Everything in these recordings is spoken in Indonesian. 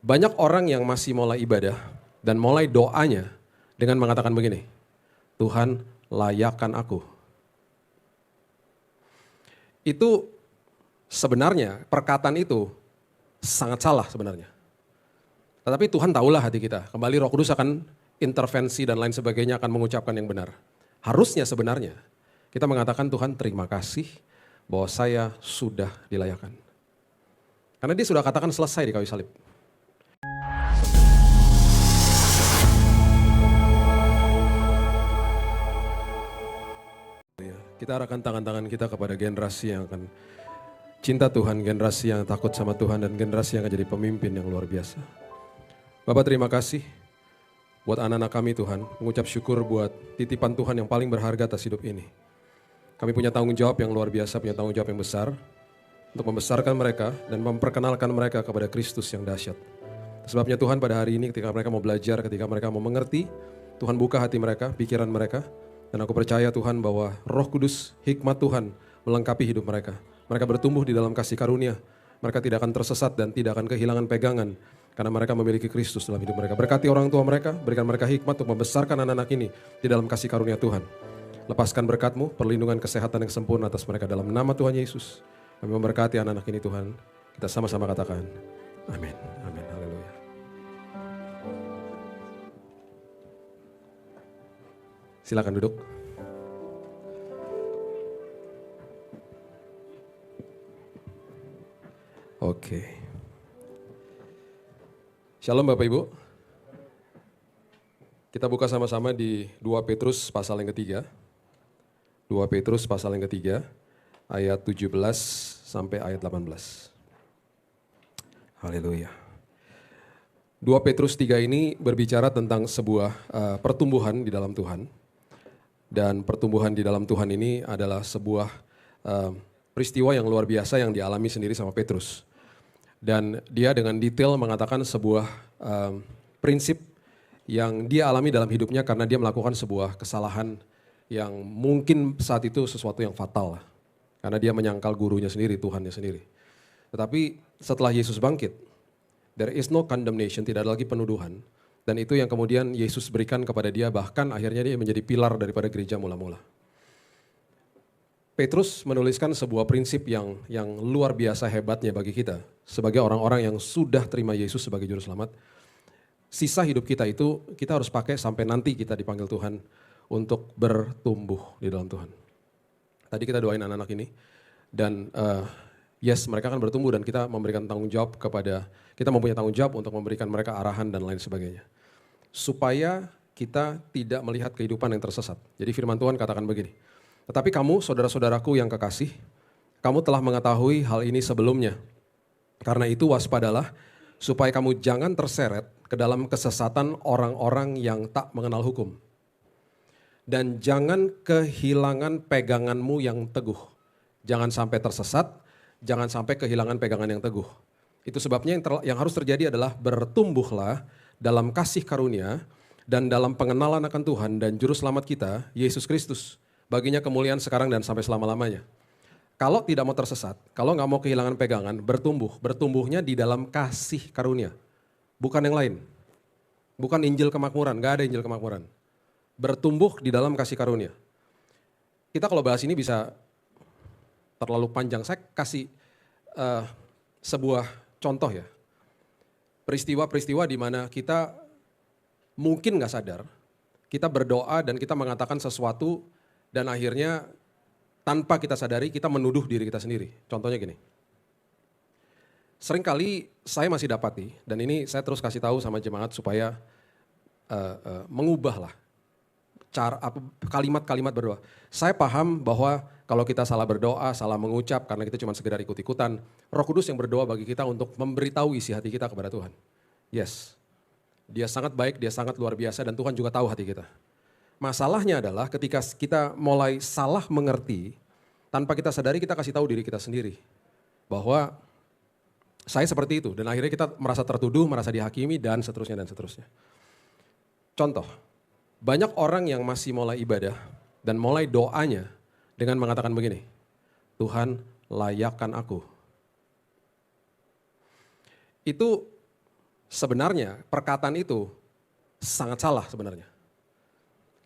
Banyak orang yang masih mulai ibadah dan mulai doanya dengan mengatakan begini, Tuhan layakkan aku. Itu sebenarnya perkataan itu sangat salah sebenarnya. Tetapi Tuhan tahulah hati kita. Kembali Roh Kudus akan intervensi dan lain sebagainya akan mengucapkan yang benar. Harusnya sebenarnya kita mengatakan Tuhan terima kasih bahwa saya sudah dilayakkan. Karena dia sudah katakan selesai di kayu salib. Kita arahkan tangan-tangan kita kepada generasi yang akan cinta Tuhan, generasi yang takut sama Tuhan, dan generasi yang akan jadi pemimpin yang luar biasa. Bapak terima kasih buat anak-anak kami Tuhan, mengucap syukur buat titipan Tuhan yang paling berharga atas hidup ini. Kami punya tanggung jawab yang luar biasa, punya tanggung jawab yang besar untuk membesarkan mereka dan memperkenalkan mereka kepada Kristus yang dahsyat. Sebabnya Tuhan pada hari ini ketika mereka mau belajar, ketika mereka mau mengerti, Tuhan buka hati mereka, pikiran mereka, dan aku percaya Tuhan bahwa Roh Kudus, hikmat Tuhan melengkapi hidup mereka. Mereka bertumbuh di dalam kasih karunia, mereka tidak akan tersesat dan tidak akan kehilangan pegangan karena mereka memiliki Kristus dalam hidup mereka. Berkati orang tua mereka, berikan mereka hikmat untuk membesarkan anak-anak ini di dalam kasih karunia Tuhan. Lepaskan berkat-Mu, perlindungan kesehatan yang sempurna atas mereka dalam nama Tuhan Yesus. Kami memberkati anak-anak ini Tuhan. Kita sama-sama katakan, amin, amin, haleluya. Silakan duduk. Oke. Shalom Bapak Ibu. Kita buka sama-sama di 2 Petrus pasal yang ketiga. 2 Petrus pasal yang ketiga, ayat 17 sampai ayat 18. Haleluya. 2 Petrus 3 ini berbicara tentang sebuah pertumbuhan di dalam Tuhan. Dan pertumbuhan di dalam Tuhan ini adalah sebuah peristiwa yang luar biasa yang dialami sendiri sama Petrus. Dan dia dengan detail mengatakan sebuah prinsip yang dia alami dalam hidupnya karena dia melakukan sebuah kesalahan yang mungkin saat itu sesuatu yang fatal. Karena dia menyangkal gurunya sendiri, Tuhannya sendiri. Tetapi setelah Yesus bangkit, there is no condemnation, tidak ada lagi penuduhan. Dan itu yang kemudian Yesus berikan kepada dia, bahkan akhirnya dia menjadi pilar daripada gereja mula-mula. Petrus menuliskan sebuah prinsip yang luar biasa hebatnya bagi kita. Sebagai orang-orang yang sudah terima Yesus sebagai juru selamat, sisa hidup kita itu kita harus pakai sampai nanti kita dipanggil Tuhan untuk bertumbuh di dalam Tuhan. Tadi kita doain anak-anak ini dan yes mereka akan bertumbuh dan kita memberikan tanggung jawab kita mempunyai tanggung jawab untuk memberikan mereka arahan dan lain sebagainya. Supaya kita tidak melihat kehidupan yang tersesat. Jadi firman Tuhan katakan begini, tetapi kamu saudara-saudaraku yang kekasih, kamu telah mengetahui hal ini sebelumnya. Karena itu waspadalah supaya kamu jangan terseret ke dalam kesesatan orang-orang yang tak mengenal hukum. Dan jangan kehilangan peganganmu yang teguh. Jangan sampai tersesat, jangan sampai kehilangan pegangan yang teguh. Itu sebabnya yang harus terjadi adalah bertumbuhlah dalam kasih karunia dan dalam pengenalan akan Tuhan dan Juru Selamat kita, Yesus Kristus. Baginya kemuliaan sekarang dan sampai selama-lamanya. Kalau tidak mau tersesat, kalau nggak mau kehilangan pegangan, bertumbuhnya di dalam kasih karunia. Bukan yang lain. Bukan Injil kemakmuran, nggak ada Injil kemakmuran. Bertumbuh di dalam kasih karunia. Kita kalau bahas ini bisa terlalu panjang. Saya kasih sebuah contoh ya. Peristiwa-peristiwa di mana kita mungkin nggak sadar, kita berdoa dan kita mengatakan sesuatu dan akhirnya tanpa kita sadari kita menuduh diri kita sendiri. Contohnya gini. Seringkali saya masih dapati dan ini saya terus kasih tahu sama jemaat supaya mengubahlah kalimat-kalimat berdoa. Saya paham bahwa kalau kita salah berdoa, salah mengucap karena kita cuma sekedar ikut-ikutan, Roh Kudus yang berdoa bagi kita untuk memberitahu isi hati kita kepada Tuhan. Yes, dia sangat baik, dia sangat luar biasa dan Tuhan juga tahu hati kita. Masalahnya adalah ketika kita mulai salah mengerti, tanpa kita sadari kita kasih tahu diri kita sendiri. Bahwa saya seperti itu dan akhirnya kita merasa tertuduh, merasa dihakimi dan seterusnya dan seterusnya. Contoh, banyak orang yang masih mulai ibadah dan mulai doanya dengan mengatakan begini, Tuhan layakkan aku. Itu Sebenarnya perkataan itu sangat salah sebenarnya.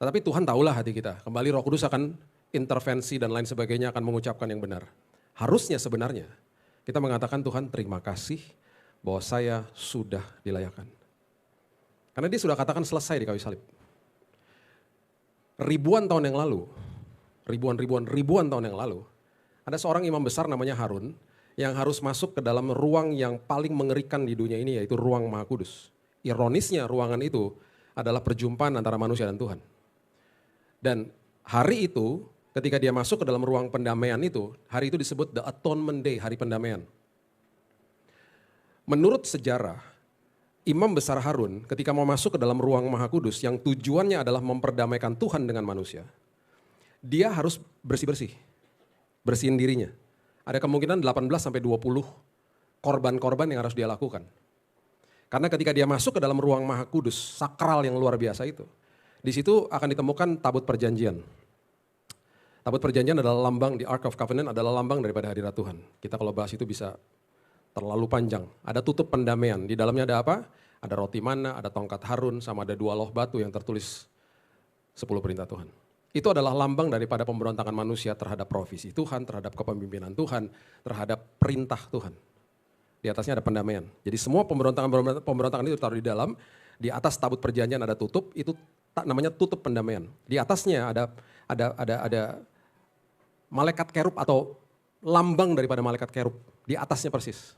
Tetapi Tuhan tahulah hati kita. Kembali Roh Kudus akan intervensi dan lain sebagainya akan mengucapkan yang benar. Harusnya sebenarnya kita mengatakan Tuhan terima kasih bahwa saya sudah dilayakkan. Karena dia sudah katakan selesai di kayu salib. Ribuan tahun yang lalu, ribuan tahun yang lalu, ada seorang imam besar namanya Harun yang harus masuk ke dalam ruang yang paling mengerikan di dunia ini, yaitu ruang Maha Kudus. Ironisnya ruangan itu adalah perjumpaan antara manusia dan Tuhan. Dan hari itu ketika dia masuk ke dalam ruang pendamaian itu, hari itu disebut The Atonement Day, hari pendamaian. Menurut sejarah, Imam Besar Harun ketika mau masuk ke dalam ruang Maha Kudus yang tujuannya adalah memperdamaikan Tuhan dengan manusia, dia harus bersih-bersih, bersihin dirinya. Ada kemungkinan 18-20 korban-korban yang harus dia lakukan. Karena ketika dia masuk ke dalam ruang Maha Kudus, sakral yang luar biasa itu, di situ akan ditemukan tabut perjanjian. Tabut perjanjian adalah lambang, di Ark of Covenant adalah lambang daripada hadirat Tuhan. Kita kalau bahas itu bisa terlalu panjang. Ada tutup pendamaian, di dalamnya ada apa? Ada roti mana, ada tongkat Harun, sama ada 2 loh batu yang tertulis 10 perintah Tuhan. Itu adalah lambang daripada pemberontakan manusia terhadap provisi Tuhan, terhadap kepemimpinan Tuhan, terhadap perintah Tuhan. Di atasnya ada pendamaian. Jadi semua pemberontakan itu ditaruh di dalam, di atas tabut perjanjian ada tutup, itu namanya tutup pendamaian. Di atasnya ada malaikat kerub atau lambang daripada malaikat kerub, di atasnya persis.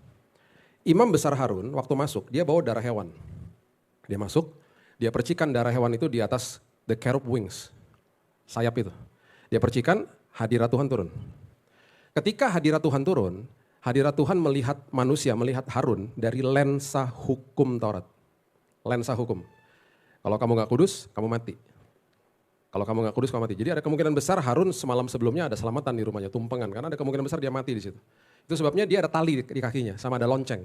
Imam Besar Harun waktu masuk, dia bawa darah hewan. Dia masuk, dia percikan darah hewan itu di atas the cherub wings. Sayap itu. Dia percikan, hadirat Tuhan turun. Ketika hadirat Tuhan turun, hadirat Tuhan melihat manusia, melihat Harun dari lensa hukum Taurat. Lensa hukum. Kalau kamu gak kudus, kamu mati. Kalau kamu gak kudus, kamu mati. Jadi ada kemungkinan besar Harun semalam sebelumnya ada selamatan di rumahnya, tumpengan. Karena ada kemungkinan besar dia mati di situ. Itu sebabnya dia ada tali di kakinya, sama ada lonceng.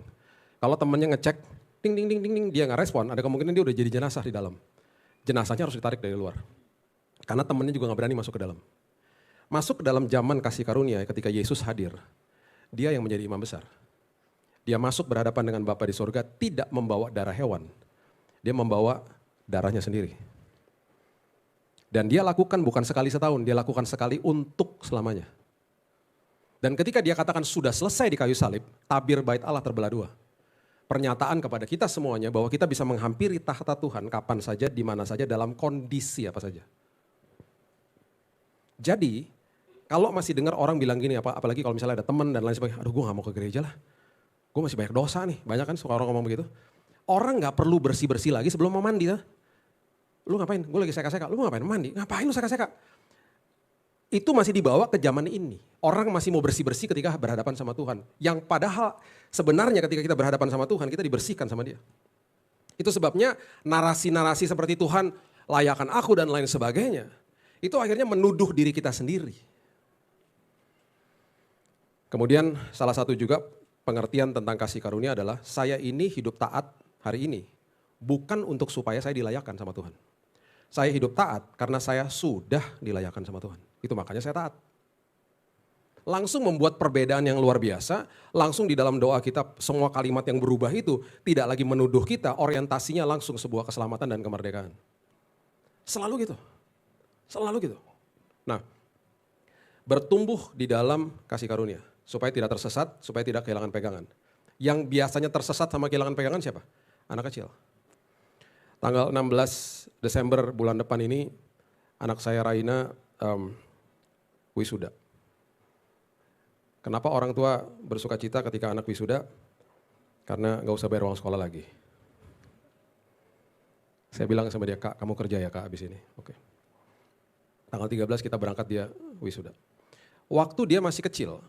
Kalau temennya ngecek, ding ding ding ding ding, dia gak respon, ada kemungkinan dia udah jadi jenazah di dalam. Jenazahnya harus ditarik dari luar. Karena temennya juga gak berani masuk ke dalam. Masuk ke dalam zaman kasih karunia ketika Yesus hadir, dia yang menjadi imam besar. Dia masuk berhadapan dengan Bapa di sorga tidak membawa darah hewan. Dia membawa darahnya sendiri. Dan dia lakukan bukan sekali setahun, dia lakukan sekali untuk selamanya. Dan ketika dia katakan sudah selesai di kayu salib, tabir bait Allah terbelah 2. Pernyataan kepada kita semuanya bahwa kita bisa menghampiri tahta Tuhan kapan saja, di mana saja, dalam kondisi apa saja. Jadi, kalau masih dengar orang bilang gini, apalagi kalau misalnya ada teman dan lain sebagainya, aduh gue gak mau ke gereja lah, gue masih banyak dosa nih, banyak kan suka orang ngomong begitu. Orang gak perlu bersih-bersih lagi sebelum mau mandi. Lu ngapain? Gue lagi seka-seka, lu mau ngapain? Mandi? Ngapain lu seka-seka? Itu masih dibawa ke zaman ini. Orang masih mau bersih-bersih ketika berhadapan sama Tuhan. Yang padahal sebenarnya ketika kita berhadapan sama Tuhan, kita dibersihkan sama Dia. Itu sebabnya narasi-narasi seperti Tuhan layakan aku dan lain sebagainya, itu akhirnya menuduh diri kita sendiri. Kemudian salah satu juga pengertian tentang kasih karunia adalah saya ini hidup taat hari ini bukan untuk supaya saya dilayakkan sama Tuhan. Saya hidup taat karena saya sudah dilayakkan sama Tuhan. Itu makanya saya taat. Langsung membuat perbedaan yang luar biasa, langsung di dalam doa kita semua kalimat yang berubah itu tidak lagi menuduh kita, orientasinya langsung sebuah keselamatan dan kemerdekaan. Selalu gitu. Selalu gitu. Nah, bertumbuh di dalam kasih karunia. Supaya tidak tersesat, supaya tidak kehilangan pegangan. Yang biasanya tersesat sama kehilangan pegangan siapa? Anak kecil. Tanggal 16 Desember bulan depan ini, anak saya Raina wisuda. Kenapa orang tua bersuka cita ketika anak wisuda? Karena gak usah bayar uang sekolah lagi. Saya bilang sama dia, Kak kamu kerja ya Kak abis ini? Oke. Tanggal 13 kita berangkat dia wisuda. Waktu dia masih kecil,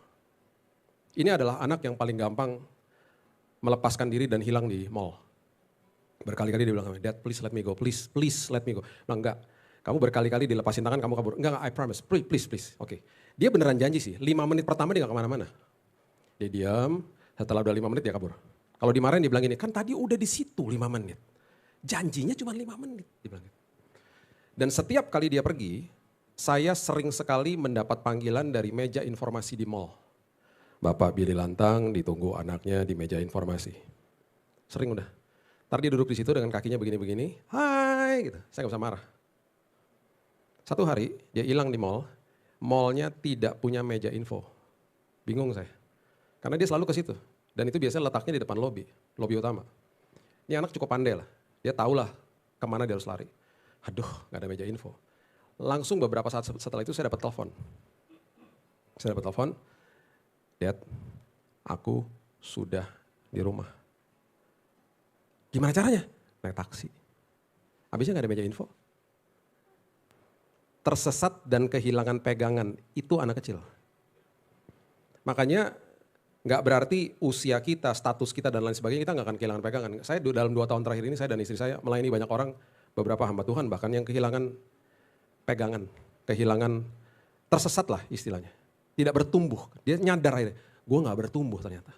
ini adalah anak yang paling gampang melepaskan diri dan hilang di mall. Berkali-kali dia bilang, Dad please let me go, please let me go. Nah enggak, kamu berkali-kali dilepasin tangan kamu kabur. Enggak, I promise, please. Oke. Dia beneran janji sih, 5 menit pertama dia gak kemana-mana. Dia diam, setelah udah 5 menit dia kabur. Kalau dimarahin dia bilang gini, kan tadi udah di situ 5 menit. Janjinya cuma 5 menit. Dia bilang gitu. Dan setiap kali dia pergi, saya sering sekali mendapat panggilan dari meja informasi di mall. Bapak Billy Lantang ditunggu anaknya di meja informasi. Sering udah. Ntar dia duduk di situ dengan kakinya begini-begini, hai gitu, saya gak bisa marah. Satu hari dia hilang di mall, mallnya tidak punya meja info. Bingung saya, karena dia selalu ke situ. Dan itu biasanya letaknya di depan lobi utama. Ini anak cukup pandai lah, dia tahulah kemana dia harus lari. Aduh, gak ada meja info. Langsung beberapa saat setelah itu saya dapat telepon. Dad, aku sudah di rumah. Gimana caranya? Naik taksi. Habisnya gak ada meja info. Tersesat dan kehilangan pegangan, itu anak kecil. Makanya gak berarti usia kita, status kita dan lain sebagainya kita gak akan kehilangan pegangan. Saya dalam 2 tahun terakhir ini, saya dan istri saya melayani banyak orang, beberapa hamba Tuhan bahkan yang kehilangan pegangan, kehilangan, tersesat lah istilahnya. Tidak bertumbuh, dia nyadar akhirnya, gue gak bertumbuh ternyata.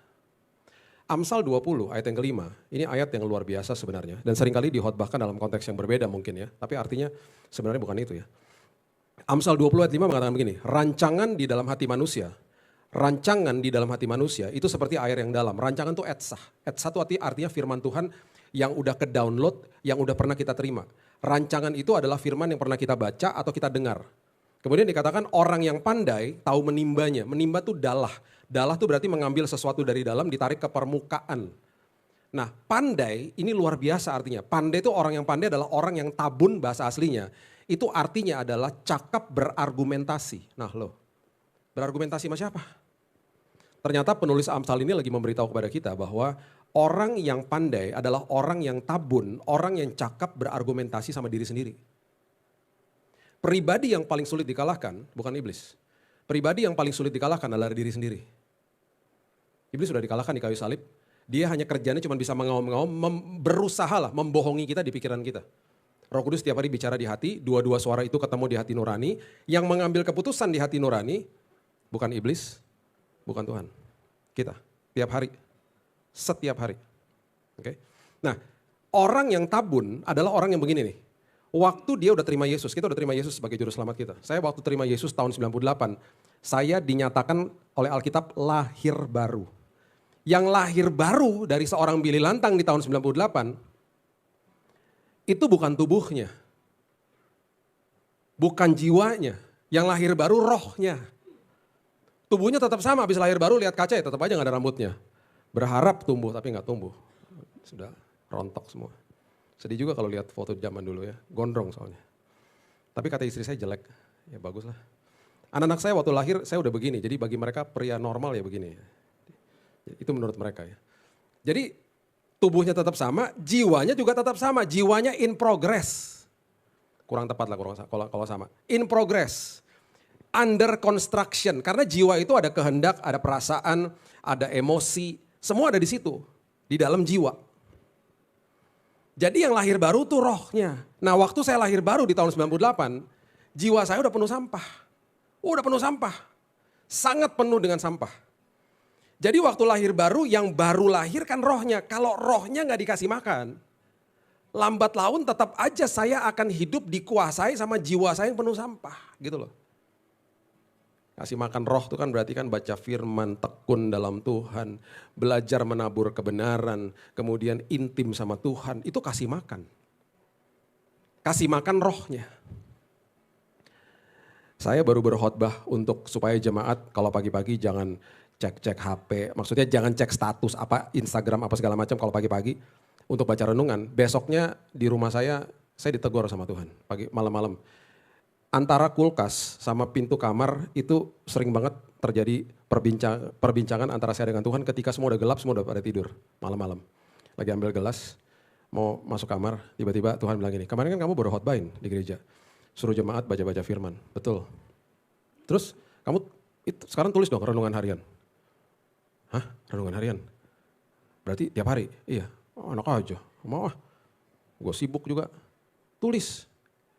Amsal 20 ayat yang kelima, ini ayat yang luar biasa sebenarnya. Dan seringkali dihotbahkan dalam konteks yang berbeda mungkin ya. Tapi artinya sebenarnya bukan itu ya. Amsal 20 ayat 5 mengatakan begini, rancangan di dalam hati manusia itu seperti air yang dalam. Rancangan itu etsah. Etsah itu artinya firman Tuhan yang udah ke-download, yang udah pernah kita terima. Rancangan itu adalah firman yang pernah kita baca atau kita dengar. Kemudian dikatakan orang yang pandai tahu menimbanya. Menimba itu dalah. Dalah itu berarti mengambil sesuatu dari dalam ditarik ke permukaan. Nah pandai ini luar biasa artinya. Pandai itu orang yang pandai adalah orang yang tabun bahasa aslinya. Itu artinya adalah cakap berargumentasi. Nah loh, berargumentasi sama siapa? Ternyata penulis Amsal ini lagi memberitahu kepada kita bahwa orang yang pandai adalah orang yang tabun, orang yang cakap berargumentasi sama diri sendiri. Pribadi yang paling sulit dikalahkan bukan iblis. Pribadi yang paling sulit dikalahkan adalah diri sendiri. Iblis sudah dikalahkan di kayu salib. Dia hanya kerjanya cuma bisa mengaum-ngaum, berusaha lah membohongi kita di pikiran kita. Roh Kudus setiap hari bicara di hati, dua-dua suara itu ketemu di hati nurani. Yang mengambil keputusan di hati nurani bukan iblis, bukan Tuhan. Kita, tiap hari, setiap hari. Oke. Nah, orang yang tabun adalah orang yang begini nih. Waktu dia udah terima Yesus, kita udah terima Yesus sebagai juru selamat kita. Saya waktu terima Yesus tahun 98, saya dinyatakan oleh Alkitab lahir baru. Yang lahir baru dari seorang Billy Lantang di tahun 98, itu bukan tubuhnya. Bukan jiwanya. Yang lahir baru rohnya. Tubuhnya tetap sama, habis lahir baru lihat kaca ya tetap aja gak ada rambutnya. Berharap tumbuh tapi gak tumbuh. Sudah rontok semua. Sedih juga kalau lihat foto zaman dulu ya, gondrong soalnya. Tapi kata istri saya jelek, ya bagus lah. Anak-anak saya waktu lahir saya udah begini, jadi bagi mereka pria normal ya begini. Itu menurut mereka ya. Jadi tubuhnya tetap sama, jiwanya juga tetap sama. Jiwanya in progress. Kurang tepat lah kalau sama. In progress. Under construction. Karena jiwa itu ada kehendak, ada perasaan, ada emosi. Semua ada di situ. Di dalam jiwa. Jadi yang lahir baru tuh rohnya. Nah waktu saya lahir baru di tahun 98, jiwa saya udah penuh sampah. Udah penuh sampah. Sangat penuh dengan sampah. Jadi waktu lahir baru, yang baru lahir kan rohnya. Kalau rohnya gak dikasih makan, lambat laun tetap aja saya akan hidup dikuasai sama jiwa saya yang penuh sampah. Gitu loh. Kasih makan roh itu kan berarti kan baca firman, tekun dalam Tuhan, belajar menabur kebenaran, kemudian intim sama Tuhan, itu kasih makan. Kasih makan rohnya. Saya baru berkhotbah untuk supaya jemaat kalau pagi-pagi jangan cek-cek HP, maksudnya jangan cek status apa Instagram apa segala macam kalau pagi-pagi untuk baca renungan. Besoknya di rumah saya ditegur sama Tuhan pagi malam-malam. Antara kulkas sama pintu kamar itu sering banget terjadi perbincangan antara saya dengan Tuhan ketika semua udah gelap, semua udah pada tidur malam-malam. Lagi ambil gelas, mau masuk kamar, tiba-tiba Tuhan bilang gini, kemarin kan kamu baru khotbahin di gereja, suruh jemaat baca-baca firman, betul. Terus kamu sekarang tulis dong renungan harian. Hah? Renungan harian? Berarti tiap hari? Iya, oh, enak aja, mau ah. Gue sibuk juga, tulis.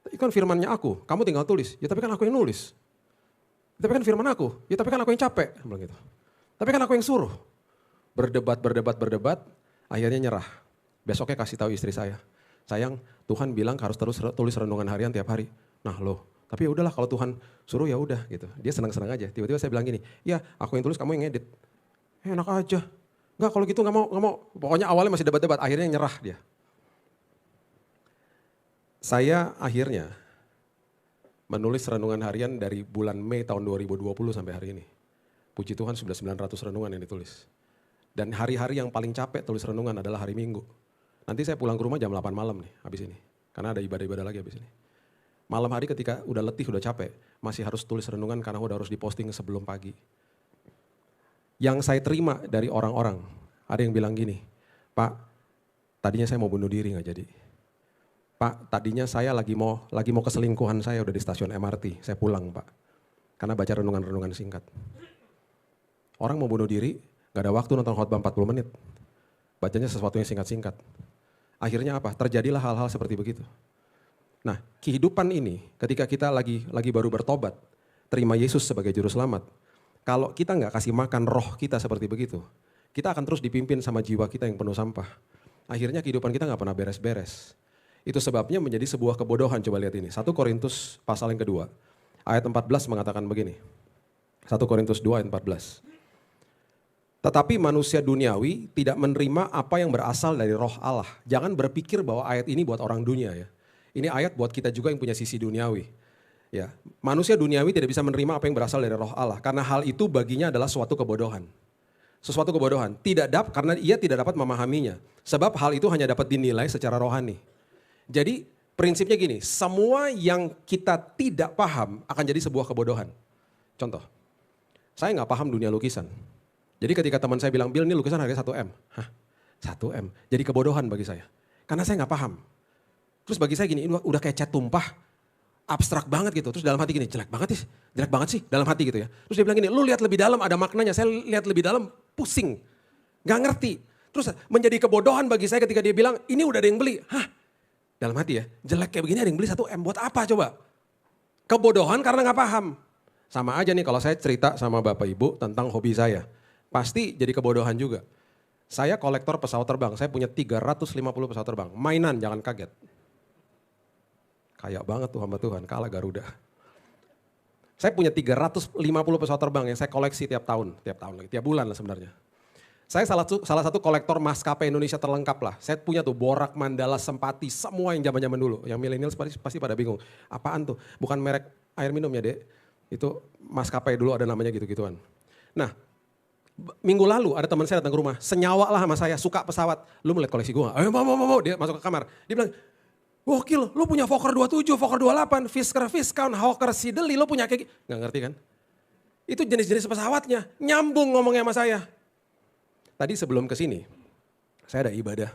Itu kan firmannya aku, kamu tinggal tulis. Ya tapi kan aku yang nulis. Ya, tapi kan firman aku, ya tapi kan aku yang capek. Bilang gitu. Tapi kan aku yang suruh. Berdebat, akhirnya nyerah. Besoknya kasih tahu istri saya. Sayang, Tuhan bilang harus terus tulis renungan harian tiap hari. Nah loh, tapi ya udahlah kalau Tuhan suruh ya udah gitu. Dia senang-senang aja. Tiba-tiba saya bilang gini, ya aku yang tulis, kamu yang edit. Enak aja. Enggak kalau gitu enggak mau. Pokoknya awalnya masih debat-debat, akhirnya nyerah dia. Saya akhirnya menulis renungan harian dari bulan Mei tahun 2020 sampai hari ini. Puji Tuhan sudah 900 renungan yang ditulis. Dan hari-hari yang paling capek tulis renungan adalah hari Minggu. Nanti saya pulang ke rumah jam 8 malam nih habis ini. Karena ada ibadah-ibadah lagi habis ini. Malam hari ketika udah letih, udah capek, masih harus tulis renungan karena udah harus diposting sebelum pagi. Yang saya terima dari orang-orang, ada yang bilang gini, Pak, tadinya saya mau bunuh diri gak jadi. Pak, tadinya saya lagi mau keselingkuhan saya udah di stasiun MRT, saya pulang Pak. Karena baca renungan-renungan singkat. Orang mau bunuh diri, gak ada waktu nonton khotbah 40 menit. Bacanya sesuatu yang singkat-singkat. Akhirnya apa? Terjadilah hal-hal seperti begitu. Nah, kehidupan ini ketika kita lagi baru bertobat, terima Yesus sebagai juru selamat. Kalau kita gak kasih makan roh kita seperti begitu, kita akan terus dipimpin sama jiwa kita yang penuh sampah. Akhirnya kehidupan kita gak pernah beres-beres. Itu sebabnya menjadi sebuah kebodohan, coba lihat ini. 1 Korintus pasal yang kedua, ayat 14 mengatakan begini. 1 Korintus 2 ayat 14. Tetapi manusia duniawi tidak menerima apa yang berasal dari roh Allah. Jangan berpikir bahwa ayat ini buat orang dunia ya. Ini ayat buat kita juga yang punya sisi duniawi. Ya, manusia duniawi tidak bisa menerima apa yang berasal dari roh Allah. Karena hal itu baginya adalah suatu kebodohan. Sesuatu kebodohan. Karena ia tidak dapat memahaminya. Sebab hal itu hanya dapat dinilai secara rohani. Jadi prinsipnya gini, semua yang kita tidak paham akan jadi sebuah kebodohan. Contoh, saya nggak paham dunia lukisan. Jadi ketika teman saya bilang, Bill ini lukisan harganya 1M. Hah, 1M? Jadi kebodohan bagi saya. Karena saya nggak paham. Terus bagi saya gini, ini udah kayak cat tumpah, abstrak banget gitu. Terus dalam hati gini, jelek banget sih dalam hati gitu ya. Terus dia bilang gini, lu lihat lebih dalam ada maknanya, saya lihat lebih dalam pusing. Nggak ngerti. Terus menjadi kebodohan bagi saya ketika dia bilang, ini udah ada yang beli. Hah? Dalam hati ya, jelek kayak begini ada yang beli 1M, buat apa coba? Kebodohan karena nggak paham. Sama aja nih kalau saya cerita sama Bapak Ibu tentang hobi saya. Pasti jadi kebodohan juga. Saya kolektor pesawat terbang, saya punya 350 pesawat terbang. Mainan, jangan kaget. Kayak banget tuh hamba Tuhan, kalah Garuda. Saya punya 350 pesawat terbang yang saya koleksi tiap bulan lah sebenarnya. Saya salah satu kolektor maskapai Indonesia terlengkap lah. Saya punya tuh Borak, Mandala, Sempati, semua yang zaman-zaman dulu. Yang milenial pasti pada bingung. Apaan tuh? Bukan merek air minum ya Dek. Itu maskapai dulu ada namanya gitu-gituan. Nah, minggu lalu ada teman saya datang ke rumah. Senyawa lah sama saya, suka pesawat. Lu melihat koleksi gue gak? Mau. Dia masuk ke kamar. Dia bilang, gokil, lu punya Fokker 27, Fokker 28, Fisker Viscount, Hawker Siddeley, lu punya kayak gitu. Gak ngerti kan? Itu jenis-jenis pesawatnya. Nyambung ngomongnya sama saya. Tadi sebelum ke sini, saya ada ibadah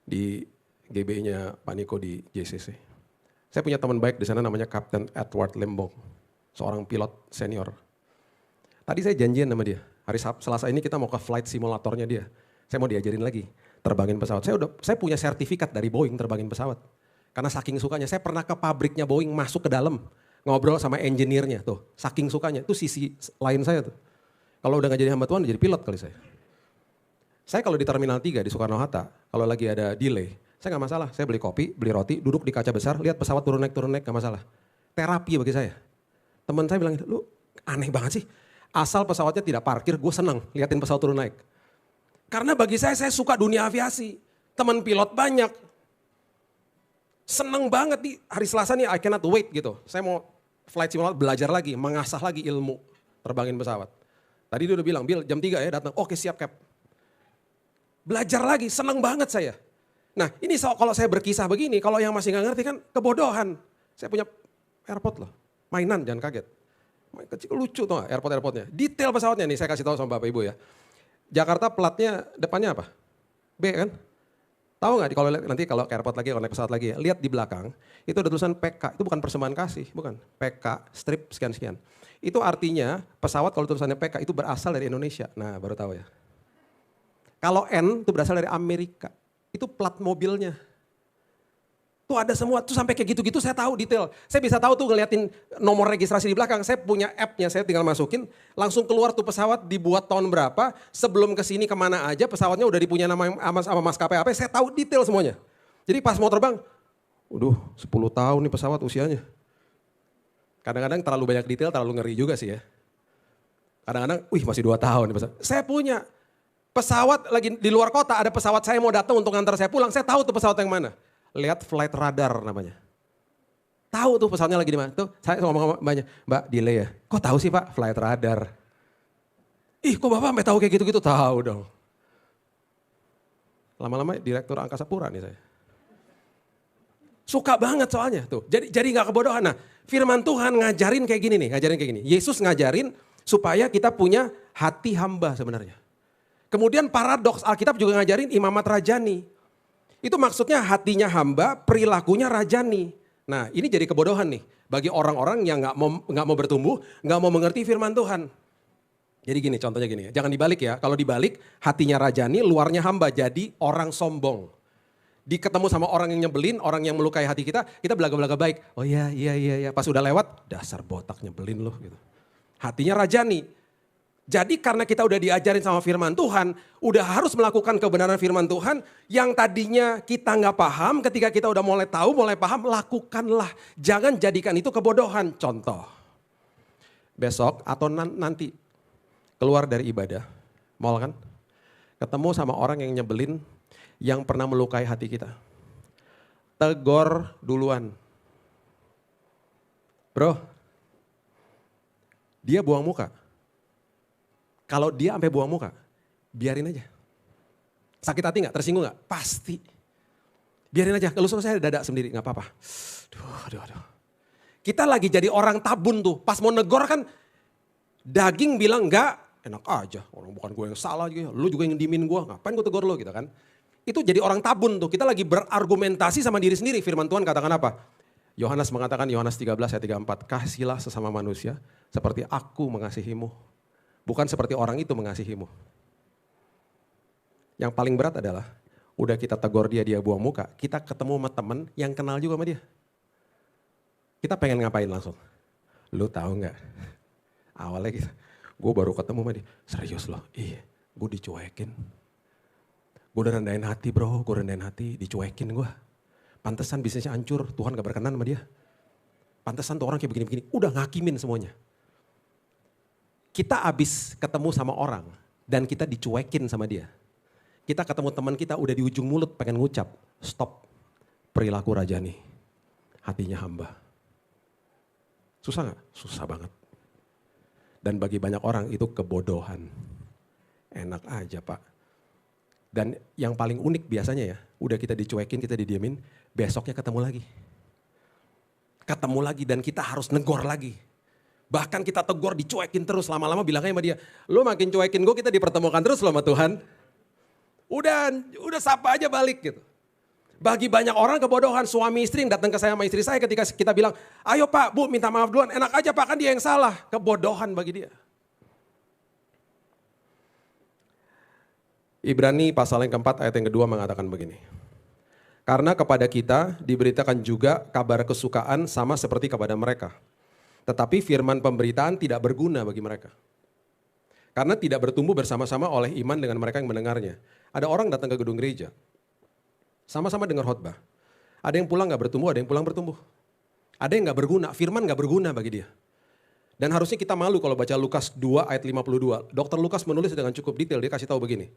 di GB-nya Pak Niko di JCC. Saya punya teman baik di sana namanya Kapten Edward Lembong, seorang pilot senior. Tadi saya janjian sama dia, hari Selasa ini kita mau ke flight simulatornya dia. Saya mau diajarin lagi terbangin pesawat. Saya punya sertifikat dari Boeing terbangin pesawat. Karena saking sukanya, saya pernah ke pabriknya Boeing masuk ke dalam, ngobrol sama engineer-nya tuh. Saking sukanya, itu sisi lain saya tuh. Kalau udah gak jadi hamba Tuhan, jadi pilot kali saya. Saya kalau di Terminal 3 di Soekarno-Hatta, kalau lagi ada delay, saya gak masalah. Saya beli kopi, beli roti, duduk di kaca besar, lihat pesawat turun naik, gak masalah. Terapi bagi saya. Teman saya bilang, lu aneh banget sih. Asal pesawatnya tidak parkir, gue senang liatin pesawat turun naik. Karena bagi saya suka dunia aviasi. Teman pilot banyak. Seneng banget di hari Selasa nih, I cannot wait gitu. Saya mau flight simulator belajar lagi, mengasah lagi ilmu terbangin pesawat. Tadi dia udah bilang, Bill jam 3 ya datang, oke siap Cap. Belajar lagi, seneng banget saya. Nah ini kalau saya berkisah begini, kalau yang masih gak ngerti kan kebodohan. Saya punya airport loh, mainan jangan kaget. Kecil lucu tuh airport-airportnya. Detail pesawatnya nih saya kasih tahu sama Bapak Ibu ya. Jakarta platnya depannya apa? B kan? Tahu gak nanti kalau ke airport lagi, kalau naik pesawat lagi ya, lihat di belakang, itu ada tulisan PK, itu bukan persembahan kasih, bukan. PK, strip sekian-sekian. Itu artinya pesawat kalau tulisannya PK itu berasal dari Indonesia. Nah baru tahu ya. Kalau N itu berasal dari Amerika. Itu plat mobilnya. Tuh ada semua, tuh sampai kayak gitu-gitu saya tahu detail. Saya bisa tahu tuh ngeliatin nomor registrasi di belakang. Saya punya app-nya, saya tinggal masukin. Langsung keluar tuh pesawat dibuat tahun berapa. Sebelum kesini kemana aja pesawatnya udah dipunya nama sama maskapai apa. Saya tahu detail semuanya. Jadi pas mau terbang, 10 tahun nih pesawat usianya. Kadang-kadang terlalu banyak detail, terlalu ngeri juga sih ya. Kadang-kadang, masih 2 tahun nih pesawat. Saya punya. Pesawat lagi di luar kota, ada pesawat saya mau datang untuk ngantar saya pulang, saya tahu tuh pesawat yang mana. lihat flight radar namanya. Tahu tuh pesawatnya lagi di mana. Tuh saya ngomong sama mbaknya, Mbak delay ya. Kok tahu sih Pak flight radar? Ih kok Bapak sampai tahu kayak gitu-gitu? Tahu dong. Lama-lama direktur Angkasa Pura nih saya. Suka banget soalnya tuh. Jadi gak kebodohan. Nah firman Tuhan ngajarin kayak gini nih, ngajarin kayak gini. Yesus ngajarin supaya kita punya hati hamba sebenarnya. Kemudian paradoks Alkitab juga ngajarin imamat rajani. Itu maksudnya hatinya hamba, perilakunya rajani. Nah ini jadi kebodohan nih bagi orang-orang yang nggak mau bertumbuh, nggak mau mengerti firman Tuhan. Jadi gini, contohnya gini, jangan dibalik ya. Kalau dibalik, hatinya rajani, luarnya hamba, jadi orang sombong. Ketemu sama orang yang nyebelin, orang yang melukai hati kita belaga-belaga baik. Oh iya, pas udah lewat, dasar botak nyebelin loh gitu. Hatinya rajani. Jadi karena kita udah diajarin sama firman Tuhan, udah harus melakukan kebenaran firman Tuhan, yang tadinya kita nggak paham, ketika kita udah mulai tahu, mulai paham, lakukanlah. Jangan jadikan itu kebodohan. Contoh, besok atau nanti keluar dari ibadah, mall kan, ketemu sama orang yang nyebelin, yang pernah melukai hati kita. Tegor duluan. Bro, dia buang muka. Kalau dia sampai buang muka, biarin aja. Sakit hati gak? Tersinggung gak? Pasti. Biarin aja, kalau saya dada sendiri, gak apa-apa. Aduh. Kita lagi jadi orang tabun tuh, pas mau negor kan, daging bilang enggak, enak aja. Orang bukan gue yang salah juga, lu juga yang dimin gue, ngapain gue tegur lo gitu kan. Itu jadi orang tabun tuh, kita lagi berargumentasi sama diri sendiri. Firman Tuhan katakan apa? Yohanes mengatakan, Yohanes 13 ayat 34, kasihlah sesama manusia seperti aku mengasihimu. Bukan seperti orang itu mengasihimu. Yang paling berat adalah, udah kita tegur dia buang muka, kita ketemu sama temen yang kenal juga sama dia. Kita pengen ngapain langsung? Lu tahu gak? Awalnya gitu, gue baru ketemu sama dia, serius loh, iya gue dicuekin. Gue udah rendahin hati bro, dicuekin gue. Pantesan bisnisnya hancur, Tuhan gak berkenan sama dia. Pantesan tuh orang kayak begini-begini, udah ngakimin semuanya. Kita abis ketemu sama orang dan kita dicuekin sama dia. Kita ketemu teman kita udah di ujung mulut pengen ngucap, stop, perilaku rajani, hatinya hamba. Susah gak? Susah banget. Dan bagi banyak orang itu kebodohan. Enak aja Pak. Dan yang paling unik biasanya ya, udah kita dicuekin, kita didiemin, besoknya ketemu lagi. Ketemu lagi dan kita harus negor lagi. Bahkan kita tegur, dicuekin terus, lama-lama bilangnya sama dia, lu makin cuekin gue, kita dipertemukan terus loh sama Tuhan. Udah sapa aja balik gitu. Bagi banyak orang kebodohan, suami istri yang datang ke saya sama istri saya ketika kita bilang, ayo Pak, Bu minta maaf duluan, enak aja Pak kan dia yang salah. Kebodohan bagi dia. Ibrani pasal yang keempat ayat yang kedua mengatakan begini. Karena kepada kita diberitakan juga kabar kesukaan sama seperti kepada mereka. Tetapi firman pemberitaan tidak berguna bagi mereka. Karena tidak bertumbuh bersama-sama oleh iman dengan mereka yang mendengarnya. Ada orang datang ke gedung gereja, sama-sama dengar khotbah. Ada yang pulang gak bertumbuh, ada yang pulang bertumbuh. Ada yang gak berguna, firman gak berguna bagi dia. Dan harusnya kita malu kalau baca Lukas 2 ayat 52. Dr. Lukas menulis dengan cukup detail, dia kasih tahu begini.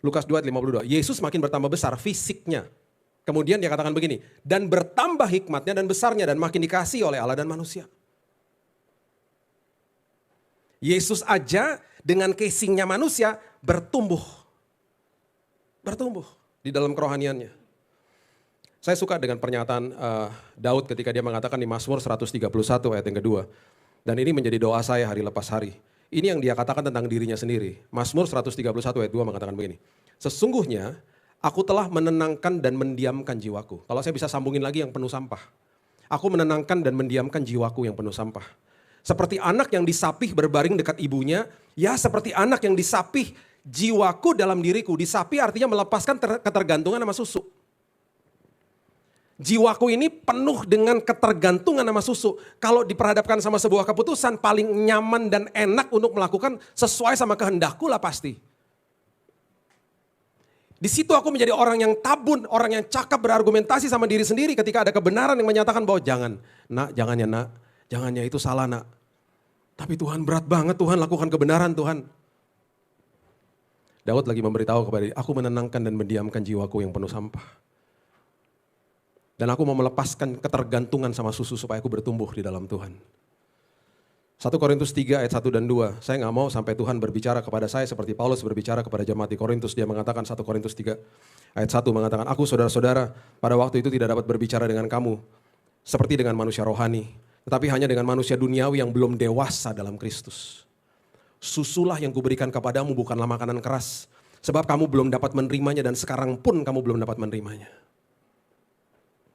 Lukas 2 ayat 52, Yesus makin bertambah besar fisiknya. Kemudian dia katakan begini, dan bertambah hikmatnya dan besarnya dan makin dikasihi oleh Allah dan manusia. Yesus aja dengan casingnya manusia bertumbuh. Bertumbuh di dalam kerohaniannya. Saya suka dengan pernyataan Daud ketika dia mengatakan di Mazmur 131 ayat yang kedua. Dan ini menjadi doa saya hari lepas hari. Ini yang dia katakan tentang dirinya sendiri. Mazmur 131 ayat 2 mengatakan begini. Sesungguhnya aku telah menenangkan dan mendiamkan jiwaku. Kalau saya bisa sambungin lagi yang penuh sampah. Aku menenangkan dan mendiamkan jiwaku yang penuh sampah. Seperti anak yang disapih berbaring dekat ibunya. Ya seperti anak yang disapih jiwaku dalam diriku. Disapih artinya melepaskan ketergantungan sama susu. Jiwaku ini penuh dengan ketergantungan sama susu. Kalau diperhadapkan sama sebuah keputusan paling nyaman dan enak untuk melakukan sesuai sama kehendakku lah pasti. Di situ aku menjadi orang yang tabun, orang yang cakap berargumentasi sama diri sendiri ketika ada kebenaran yang menyatakan bahwa jangan ya, jangannya itu salah nak. Tapi Tuhan berat banget Tuhan, lakukan kebenaran Tuhan. Daud lagi memberitahu kepada dia, aku menenangkan dan mendiamkan jiwaku yang penuh sampah. Dan aku mau melepaskan ketergantungan sama susu supaya aku bertumbuh di dalam Tuhan. 1 Korintus 3 ayat 1 dan 2. Saya nggak mau sampai Tuhan berbicara kepada saya seperti Paulus berbicara kepada jemaat di Korintus. Dia mengatakan 1 Korintus 3 ayat 1 mengatakan, aku saudara-saudara pada waktu itu tidak dapat berbicara dengan kamu seperti dengan manusia rohani. Tetapi hanya dengan manusia duniawi yang belum dewasa dalam Kristus. Susulah yang kuberikan kepadamu bukanlah makanan keras. Sebab kamu belum dapat menerimanya dan sekarang pun kamu belum dapat menerimanya.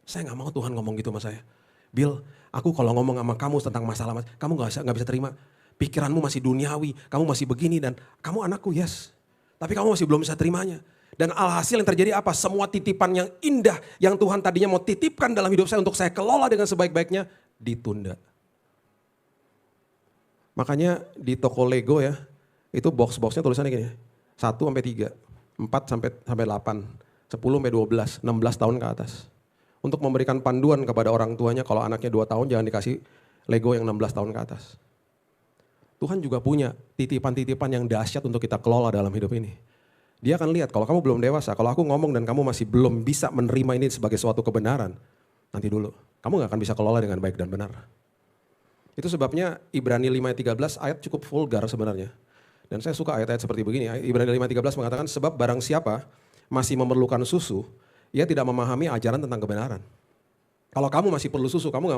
Saya nggak mau Tuhan ngomong gitu sama saya. Bill, aku kalau ngomong sama kamu tentang masalah, kamu nggak bisa terima. Pikiranmu masih duniawi, kamu masih begini dan kamu anakku, yes. Tapi kamu masih belum bisa terimanya. Dan alhasil yang terjadi apa? Semua titipan yang indah yang Tuhan tadinya mau titipkan dalam hidup saya untuk saya kelola dengan sebaik-baiknya, ditunda. Makanya di toko Lego ya, itu box-boxnya tulisannya gini, 1 sampai 3, 4 sampai 8, 10 sampai 12, 16 tahun ke atas. Untuk memberikan panduan kepada orang tuanya kalau anaknya 2 tahun jangan dikasih Lego yang 16 tahun ke atas. Tuhan juga punya titipan-titipan yang dahsyat untuk kita kelola dalam hidup ini. Dia akan lihat kalau kamu belum dewasa, kalau aku ngomong dan kamu masih belum bisa menerima ini sebagai suatu kebenaran, nanti dulu. Kamu gak akan bisa kelola dengan baik dan benar. Itu sebabnya Ibrani 5 ayat 13 ayat cukup vulgar sebenarnya. Dan saya suka ayat-ayat seperti begini. Ibrani 5 ayat 13 mengatakan sebab barang siapa masih memerlukan susu, ia tidak memahami ajaran tentang kebenaran. Kalau kamu masih perlu susu, kamu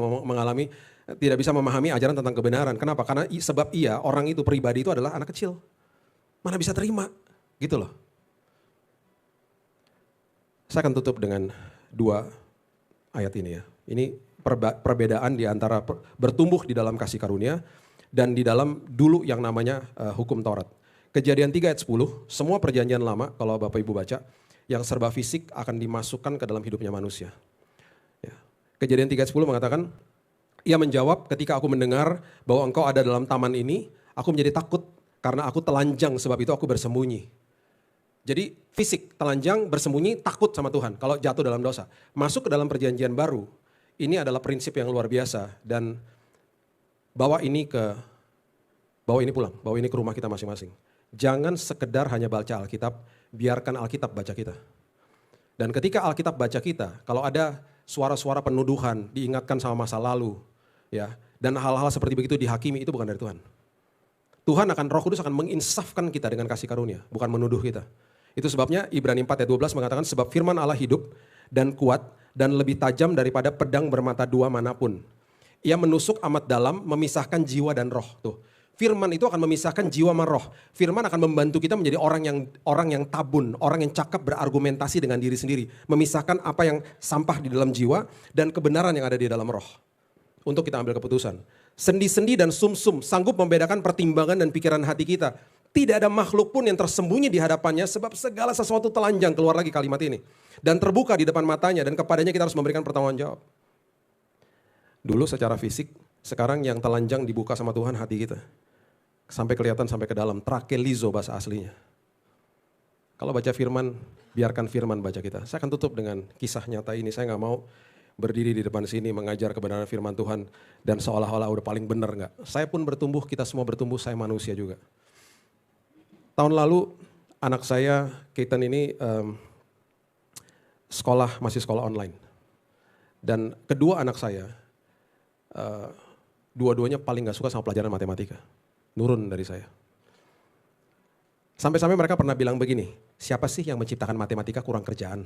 tidak bisa memahami ajaran tentang kebenaran. Kenapa? Karena sebab orang itu pribadi itu adalah anak kecil. Mana bisa terima, gitu loh. Saya akan tutup dengan 2 ayat ini ya. Ini perbedaan di antara bertumbuh di dalam kasih karunia dan di dalam dulu yang namanya hukum Taurat. Kejadian 3 ayat 10, semua perjanjian lama kalau Bapak Ibu baca, yang serba fisik akan dimasukkan ke dalam hidupnya manusia. Ya. Kejadian 3 ayat 10 mengatakan, ia menjawab ketika aku mendengar bahwa engkau ada dalam taman ini, aku menjadi takut karena aku telanjang sebab itu aku bersembunyi. Jadi fisik, telanjang, bersembunyi, takut sama Tuhan kalau jatuh dalam dosa. Masuk ke dalam perjanjian baru, ini adalah prinsip yang luar biasa dan bawa ini pulang, bawa ini ke rumah kita masing-masing. Jangan sekedar hanya baca Alkitab, biarkan Alkitab baca kita. Dan ketika Alkitab baca kita, kalau ada suara-suara penuduhan, diingatkan sama masa lalu, ya, dan hal-hal seperti begitu dihakimi, itu bukan dari Tuhan. Roh Kudus akan menginsafkan kita dengan kasih karunia, bukan menuduh kita. Itu sebabnya Ibrani 4 ayat 12 mengatakan sebab firman Allah hidup dan kuat dan lebih tajam daripada pedang bermata 2 manapun. Ia menusuk amat dalam, memisahkan jiwa dan roh. Tuh. Firman itu akan memisahkan jiwa sama roh. Firman akan membantu kita menjadi orang yang tabun, orang yang cakap berargumentasi dengan diri sendiri. Memisahkan apa yang sampah di dalam jiwa dan kebenaran yang ada di dalam roh. Untuk kita ambil keputusan. Sendi-sendi dan sumsum sanggup membedakan pertimbangan dan pikiran hati kita. Tidak ada makhluk pun yang tersembunyi di hadapannya sebab segala sesuatu telanjang, keluar lagi kalimat ini. Dan terbuka di depan matanya dan kepadanya kita harus memberikan pertanggung jawab. Dulu secara fisik, sekarang yang telanjang dibuka sama Tuhan hati kita. Sampai kelihatan sampai ke dalam, trakelizo bahasa aslinya. Kalau baca firman, biarkan firman baca kita. Saya akan tutup dengan kisah nyata ini, saya gak mau berdiri di depan sini mengajar kebenaran firman Tuhan dan seolah-olah udah paling benar enggak. Saya pun bertumbuh, kita semua bertumbuh, saya manusia juga. Tahun lalu anak saya, Keaton ini masih sekolah online. Dan kedua anak saya, dua-duanya paling gak suka sama pelajaran matematika. Nurun dari saya. Sampai-sampai mereka pernah bilang begini, siapa sih yang menciptakan matematika kurang kerjaan?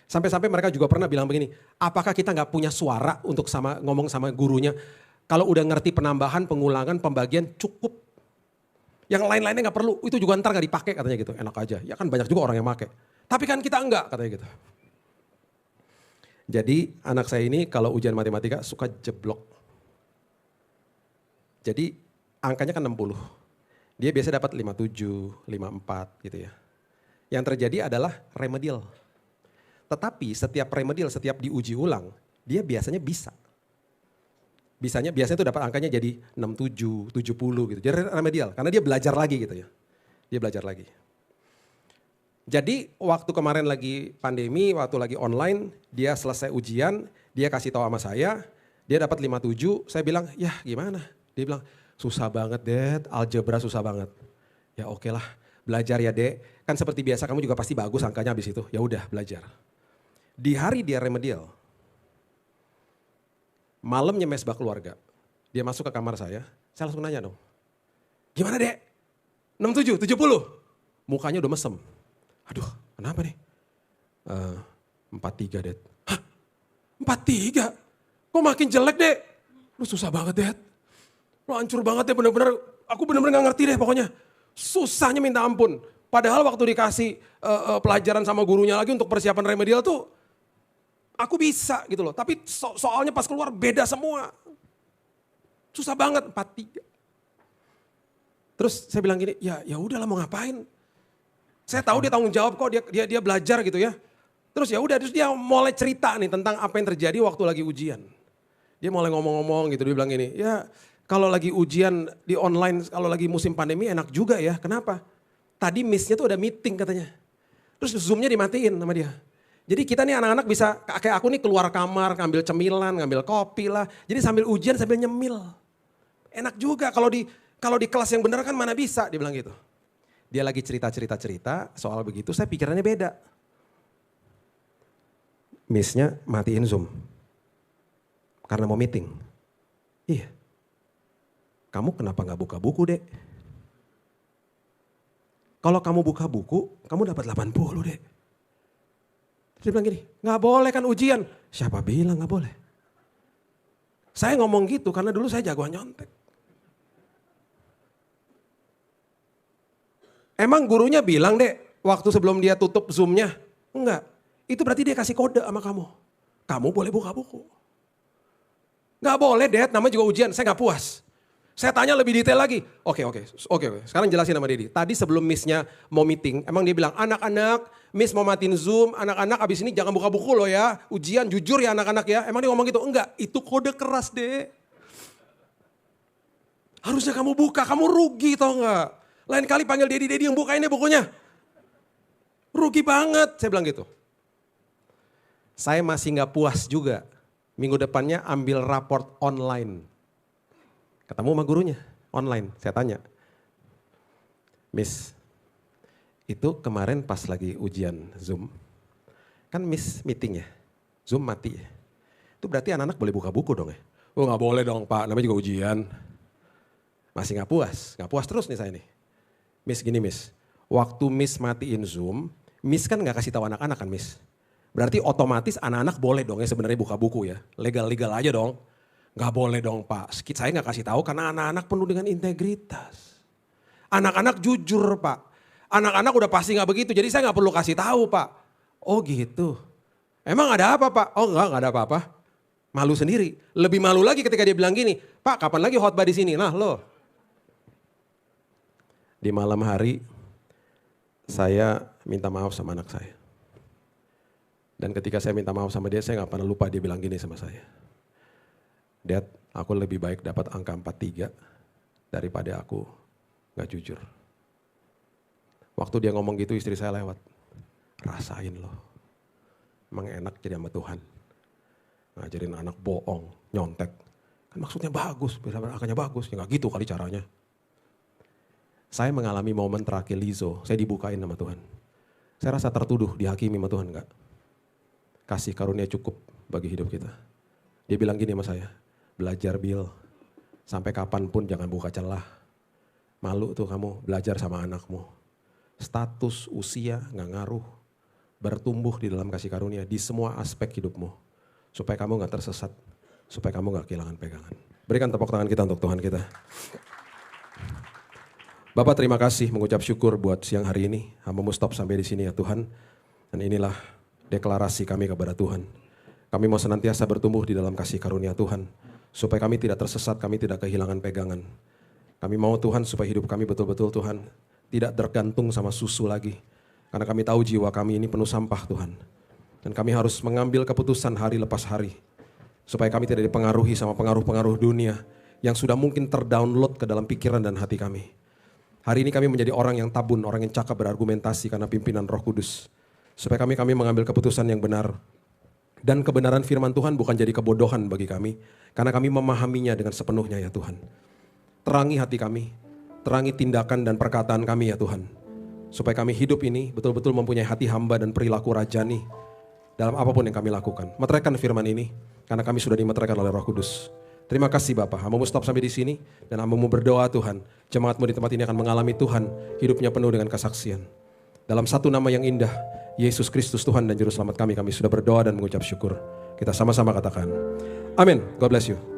Sampai-sampai mereka juga pernah bilang begini, apakah kita gak punya suara untuk ngomong sama gurunya, kalau udah ngerti penambahan, pengulangan, pembagian cukup. Yang lain-lainnya gak perlu, itu juga ntar gak dipakai katanya gitu, enak aja. Ya kan banyak juga orang yang pakai. Tapi kan kita enggak katanya gitu. Jadi anak saya ini kalau ujian matematika suka jeblok. Jadi angkanya kan 60. Dia biasa dapat 57, 54 gitu ya. Yang terjadi adalah remedial. Tetapi setiap remedial, setiap diuji ulang, dia biasanya bisa. Biasanya tuh dapat angkanya jadi 67, 70 gitu. Jadi remedial, karena dia belajar lagi gitu ya. Dia belajar lagi. Jadi waktu kemarin lagi pandemi, waktu lagi online, dia selesai ujian, dia kasih tahu sama saya, dia dapat 57, saya bilang, ya gimana? Dia bilang, susah banget Dad, algebra susah banget. Ya oke lah, belajar ya Dek. Kan seperti biasa kamu juga pasti bagus angkanya habis itu. Ya udah belajar. Di hari dia remedial, malamnya mesbah keluarga, dia masuk ke kamar saya langsung nanya dong, gimana dek? 67, 70? Mukanya udah mesem. Aduh, kenapa nih? 43 dek. Hah? 43? Kok makin jelek dek? Lu susah banget dek. Lu hancur banget deh bener-bener. Aku bener-bener gak ngerti deh pokoknya. Susahnya minta ampun. Padahal waktu dikasih pelajaran sama gurunya lagi untuk persiapan remedial tuh, aku bisa gitu loh. Tapi soalnya pas keluar beda semua. Susah banget, 43. Terus saya bilang gini, ya udahlah mau ngapain. Saya tahu dia tanggung jawab kok, dia belajar gitu ya. Terus ya udah, terus dia mulai cerita nih tentang apa yang terjadi waktu lagi ujian. Dia mulai ngomong-ngomong gitu, dia bilang gini, ya kalau lagi ujian di online, kalau lagi musim pandemi enak juga ya. Kenapa? Tadi miss-nya tuh ada meeting katanya. Terus Zoom-nya dimatiin sama dia. Jadi kita nih anak-anak bisa, kayak aku nih keluar kamar, ngambil cemilan, ngambil kopi lah. Jadi sambil ujian sambil nyemil. Enak juga kalau di kelas yang benar kan mana bisa, dia bilang gitu. Dia lagi cerita soal begitu, saya pikirannya beda. Miss-nya matiin Zoom. Karena mau meeting. Iya. Kamu kenapa gak buka buku dek? Kalau kamu buka buku, kamu dapat 80 dek. Dia bilang gini, gak boleh kan ujian. Siapa bilang gak boleh? Saya ngomong gitu karena dulu saya jagoan nyontek. Emang gurunya bilang dek, waktu sebelum dia tutup Zoom-nya? Enggak, itu berarti dia kasih kode sama kamu. Kamu boleh buka buku. Gak boleh dek, namanya juga ujian, saya gak puas. Saya tanya lebih detail lagi. Oke. Sekarang jelasin sama Dedi. Tadi sebelum miss-nya mau meeting, emang dia bilang, anak-anak, miss mau matiin Zoom, anak-anak abis ini jangan buka buku loh ya. Ujian jujur ya anak-anak ya. Emang dia ngomong gitu? Enggak, itu kode keras deh. Harusnya kamu buka, kamu rugi tau enggak. Lain kali panggil Dedi yang bukain deh bukunya. Rugi banget, saya bilang gitu. Saya masih gak puas juga. Minggu depannya ambil raport online. Ketemu sama gurunya, online, saya tanya. Miss, itu kemarin pas lagi ujian Zoom, kan Miss meeting ya, Zoom mati ya. Itu berarti anak-anak boleh buka buku dong ya? Oh gak boleh dong Pak, namanya juga ujian. Masih gak puas terus nih saya nih. Miss gini Miss, waktu Miss matiin Zoom, Miss kan gak kasih tahu anak-anak kan Miss. Berarti otomatis anak-anak boleh dong ya sebenarnya buka buku ya, legal-legal aja dong. Gak boleh dong Pak, saya gak kasih tahu karena anak-anak penuh dengan integritas. Anak-anak jujur Pak, anak-anak udah pasti gak begitu jadi saya gak perlu kasih tahu Pak. Oh gitu, emang ada apa Pak? Oh enggak ada apa-apa. Malu sendiri, lebih malu lagi ketika dia bilang gini, Pak kapan lagi khotbah di sini? Nah loh. Di malam hari saya minta maaf sama anak saya. Dan ketika saya minta maaf sama dia, saya gak pernah lupa dia bilang gini sama saya. Dad, aku lebih baik dapat angka 43 daripada aku gak jujur. Waktu dia ngomong gitu istri saya lewat. Rasain loh, emang enak jadi sama Tuhan. Ngajarin anak bohong, nyontek. Kan maksudnya bagus, angkanya bagus. Ya gak gitu kali caranya. Saya mengalami momen terakhir Lizo, saya dibukain sama Tuhan. Saya rasa tertuduh, dihakimi sama Tuhan enggak. Kasih karunia cukup bagi hidup kita. Dia bilang gini sama saya, belajar Bill, sampai kapanpun jangan buka celah. Malu tuh kamu belajar sama anakmu. Status, usia gak ngaruh. Bertumbuh di dalam kasih karunia di semua aspek hidupmu. Supaya kamu gak tersesat, supaya kamu gak kehilangan pegangan. Berikan tepuk tangan kita untuk Tuhan kita. Bapak terima kasih mengucap syukur buat siang hari ini. Hamba-Mu stop sampai di sini ya Tuhan. Dan inilah deklarasi kami kepada Tuhan. Kami mau senantiasa bertumbuh di dalam kasih karunia Tuhan. Supaya kami tidak tersesat, kami tidak kehilangan pegangan. Kami mau Tuhan supaya hidup kami betul-betul Tuhan tidak tergantung sama susu lagi. Karena kami tahu jiwa kami ini penuh sampah Tuhan. Dan kami harus mengambil keputusan hari lepas hari. Supaya kami tidak dipengaruhi sama pengaruh-pengaruh dunia yang sudah mungkin terdownload ke dalam pikiran dan hati kami. Hari ini kami menjadi orang yang tabun, orang yang cakap berargumentasi karena pimpinan Roh Kudus. Supaya kami mengambil keputusan yang benar. Dan kebenaran firman Tuhan bukan jadi kebodohan bagi kami. Karena kami memahaminya dengan sepenuhnya ya Tuhan. Terangi hati kami, terangi tindakan dan perkataan kami ya Tuhan. Supaya kami hidup ini betul-betul mempunyai hati hamba dan perilaku rajani. dalam apapun yang kami lakukan. Meteraikan firman ini, karena kami sudah dimeteraikan oleh Roh Kudus. Terima kasih Bapa, hamba-Mu stop sampai di sini, dan hamba-Mu berdoa Tuhan, jemaat-Mu di tempat ini akan mengalami Tuhan, hidupnya penuh dengan kesaksian. Dalam satu nama yang indah, Yesus Kristus Tuhan dan Juru Selamat kami sudah berdoa dan mengucap syukur. Kita sama-sama katakan, amin. God bless you.